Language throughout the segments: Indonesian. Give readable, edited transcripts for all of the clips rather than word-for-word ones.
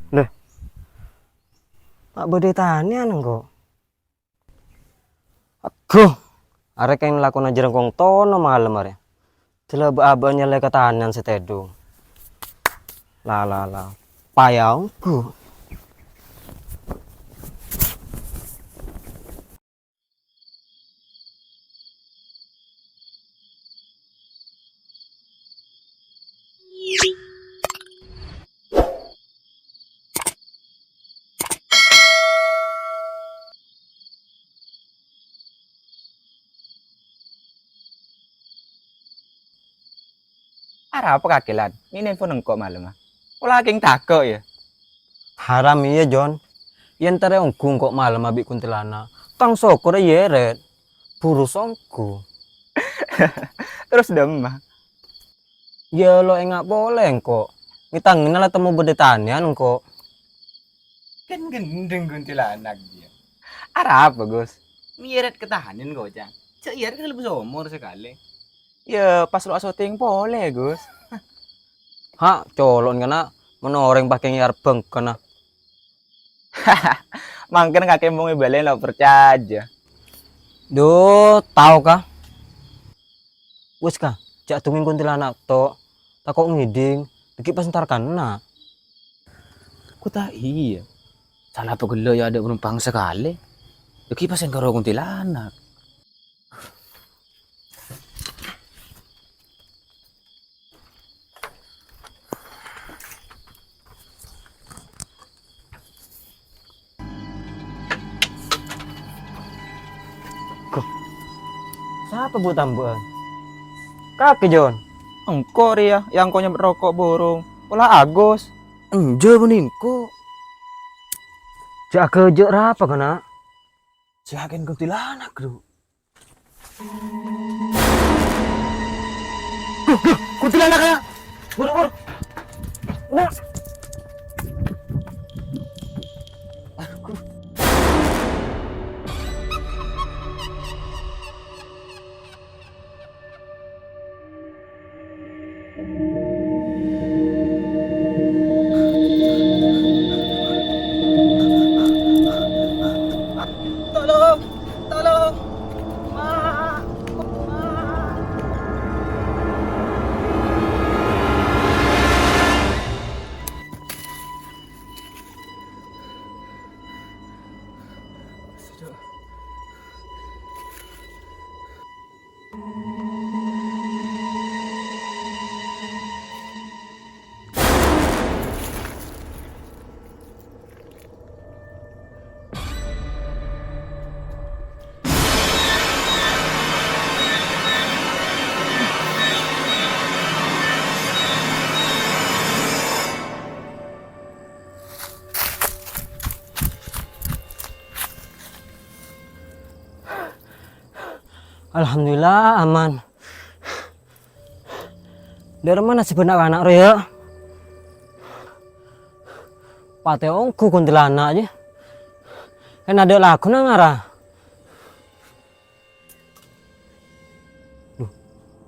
Leh, Pak Bode tanian kok. Aduh, arek yang lakon aja rengkong tono malam are. Telah abahnya le ketahanan setedung. La. Payangku. Ara apa kakelan? Ini info nengkok malam ah. Olah king tako ya. Haram iya John. Yen tare onggung kok malam abik kuntilana. Tang sokor yeret. Buru songku. Terus demah. Ya lo enggak boleh kok. Mitangin lah temu Bode tanian kok. Kan gendeng kuntilanak dia. Ara apa Gus? Miret ketahanan kok Cang. Cek iya kan lebih umur sekali. Ya pas lu syuting boleh Gus. Ha, colon kana menoreng pakai ngiar beng kana. Mangken kakek mau ngebalen lo percaya. Duh, tahu kah? Wes kah, jak tungin kuntilanak tok. Takok ngiding, iki pas entar kana. Ku tak iya. Salah apa gelo ya ada penumpang sekali. Iki pas yang karo kuntilanak. Siapa buat tambuhan? Kaki John. Engko ya yang kau nyemprot rokok borong. Olah Agus. Enjo beningku. Jak kejek rapa kana? Siakin kuntilanak bro. Kuntilanak kana. Buru. Nah. Tolong. Alhamdulillah aman. Dari mana sebenarnya anak ya? Pate ongku kuntilanak aja. Kan ada lagu nang arah.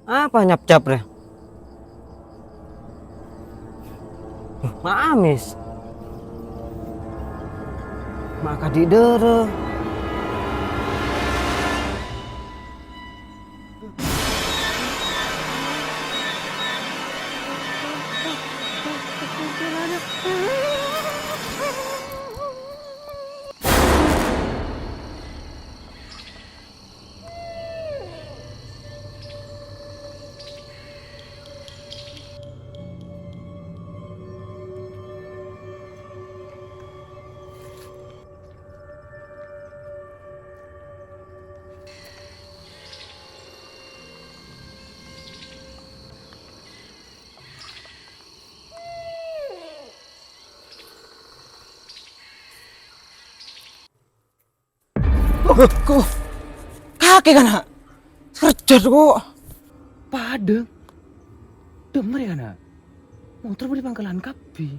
Apa nyap-cap deh? Maamis. Maka di dere. Kok kakek kan nak? Serjat kok. Padeng. Demer ya nak? Motor beli pangkalan kapi.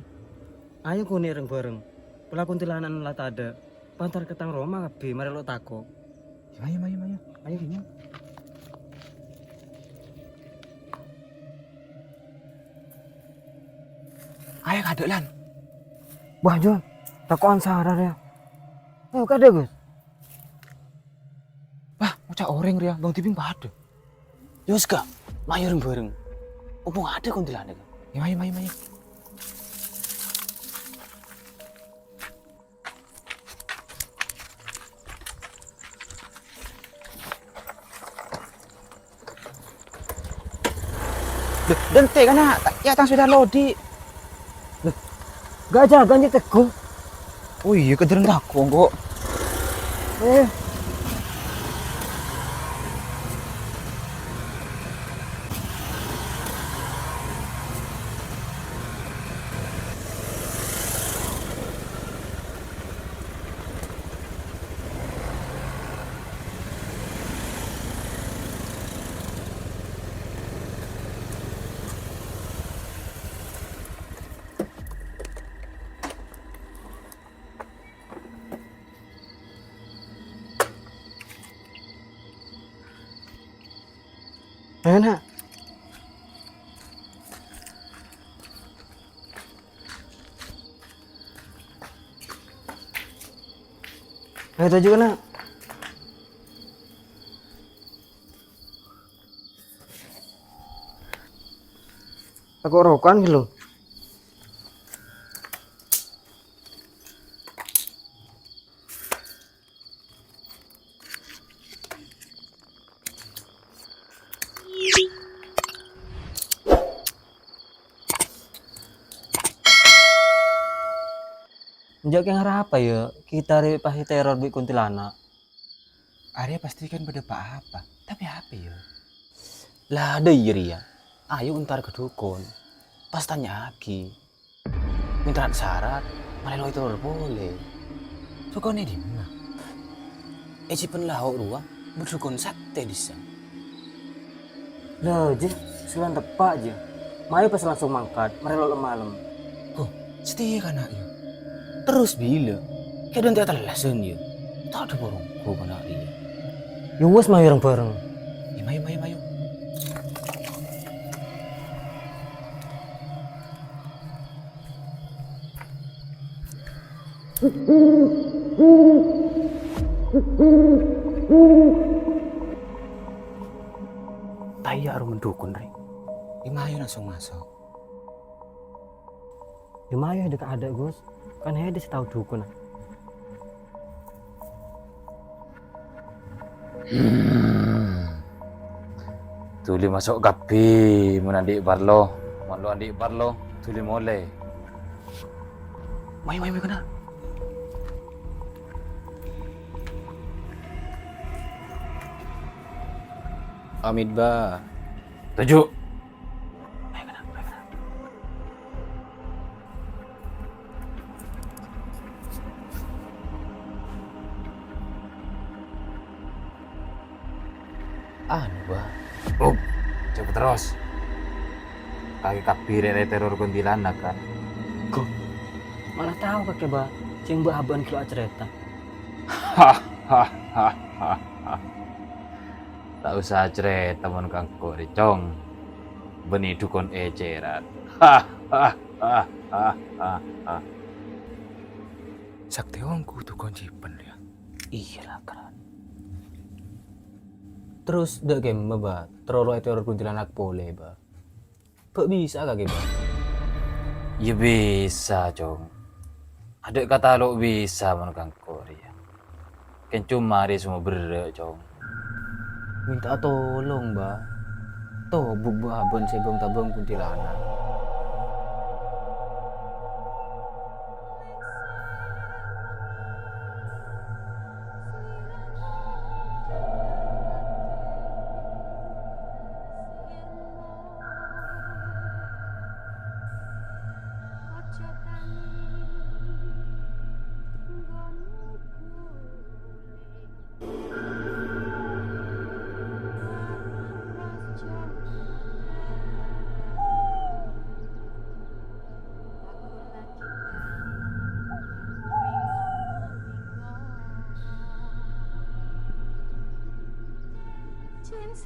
Ayo kuni bareng. Pula kuntilanak lat ada. Pantar ketang Roma kabe mari lo tako. Ayo. Ayo gini. Ayo kadek lan. Wah Jon, takoan sarar ya. Ayo kade Gus. Wah, ucap orang ria, bang tiping padeng. Yus ka, mayo bareng. Opo ada kuntilanak? Ya, ayo. Dente kan nak, ya tang sudah lodi. Gajah ganti teguh. Oh iya, kedereng takut kok. Enak. Ayo tuju kena. Aku rokan gitu. Njak yang apa ya? Kita pasti teror di kuntilanak. Arya pastikan pada apa, tapi apa ya? Lah ada iri ya. Ayo ntar ke dukun. Pas tanya lagi. Minta syarat, malah lo itu boleh. Sukonnya di mana? Ecipen lahok ruang berdukun sate disa. Lah je, selan tepak aja. Mayo pas langsung mangkat, mari lo malam. Oh, setia kan nak ya? Terus bila? Kayak dan telah lasen ya. Tak ada borong, kau kan hari ya. Yowes mayo bareng. Ya, mayo. Taya arum mendukun re. Ya, mayo langsung masuk. Di mayo dekat ada Gus. Kan dia tahu dukun. Tuli masuk kapi, menandik barlo, mandu andik barlo, tuli mulai. Mayo kena. Amit ba. Tujuh. Anu ba. Coba terus. Kaki kapi rere teror kuntilanak kan. Kok malah tahu kakek ba. Cing ba aban kilo cerita. Tak usah cerita mon kangko ricong. Beni dukun eceran. Sakti ongku dukun cipen ya. Iyalah keren. Terus dek game ba, terlalu teror kuntilanak boleh ba. Kok bisa kakek ba? Ya bisa, Cong. Ada kata lo bisa mon kangko ya. Kan cuma dia semua berek, Cong. Minta tolong ba. Toh bubah abon sebong tabung kuntilanak. Ada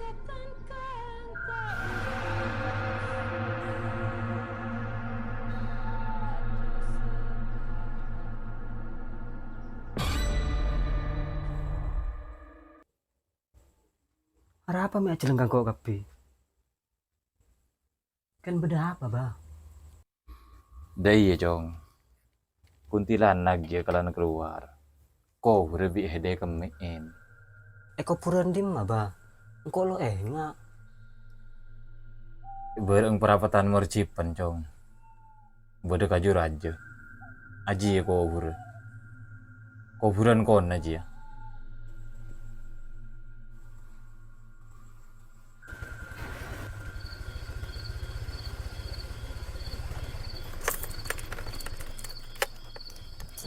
apa mi aja lengkang kok kabe? Kan beda apa bah? Dah iya cong. Kuntilanak dia kalau keluar. Kau lebih hede kemein. Eko puran dim bah? Engko lo nggak? Bereng perapatan morcipan cong. Bodoh kajur aja. Aji ya kubur. Kuburan kon aja ya.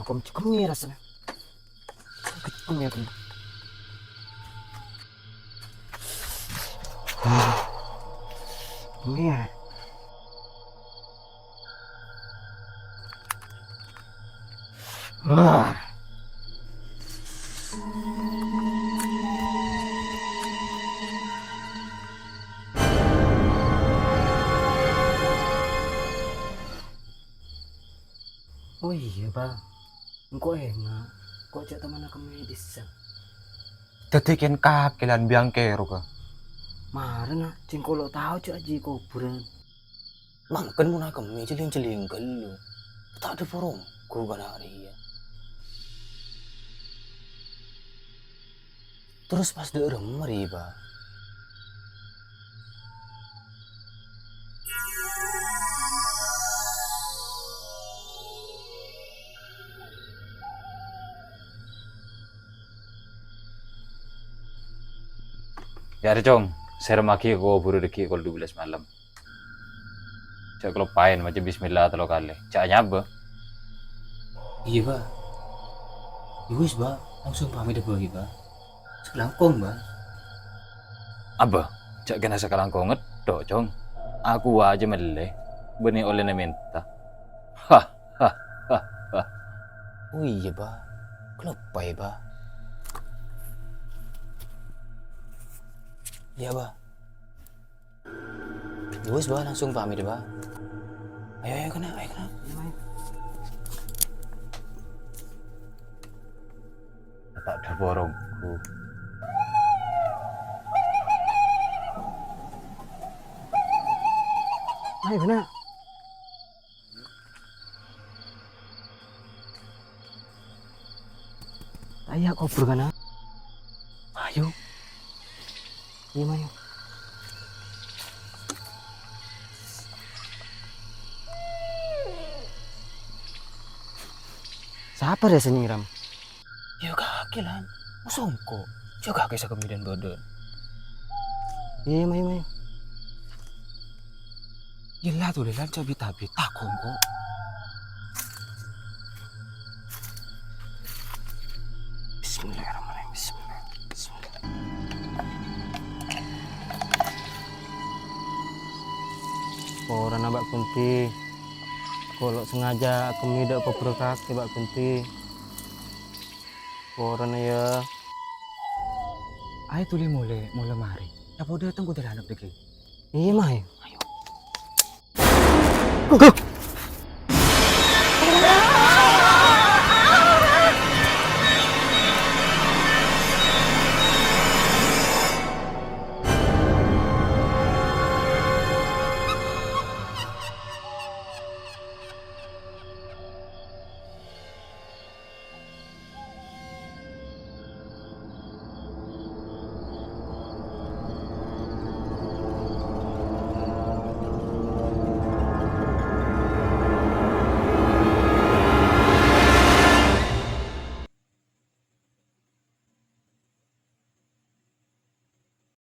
Aku kemir rasanya. Kemir. Kemir. Wah. Oh iya bah, engko enggak, kok cek teman ke medis ya? Tetikin kakilan biang kero ka. Marah cingko lo tahu cek aji kuburan. Mang kan muna kami celing-celing gelu. Tak ada porong ku kan hari ya. Terus pas de remeri ba. Ya ada cong. Sermaki ko buru deki kol 12 malam. Cak kelupain macam bismillah telo kali. Cak nyaba. Iya ba. Iwis ba, langsung pamit deh ba. Selangkong ba. Aba, cak kena sekarang kau ngedok cong. Aku aja meleh. Benih oleh minta. Hah, hah, hah, hah. Oh iya ba. Kelopai ba. Iya ba. Iwis ba, langsung pamit ba. Ayo kena. Tak ada borongku. Ayo benar. Ayo kubur kan? Ayo. Iya mayo. Siapa ya senyiram? Ya kaki lan. Musongko. Jaga kisah kemudian bodoh. Iya mayo. Gila tuh lan cabi-tabi takong kok. Bismillahirrahmanirrahim. Bismillah. Orang nabak kunti. Kalau sengaja aku tidak kubur kaki Mbak Kunti. Orang ya. Ayo tuli mulai mari. Ya bodoh tunggu dari anak deki. Iya mayo. Ayo.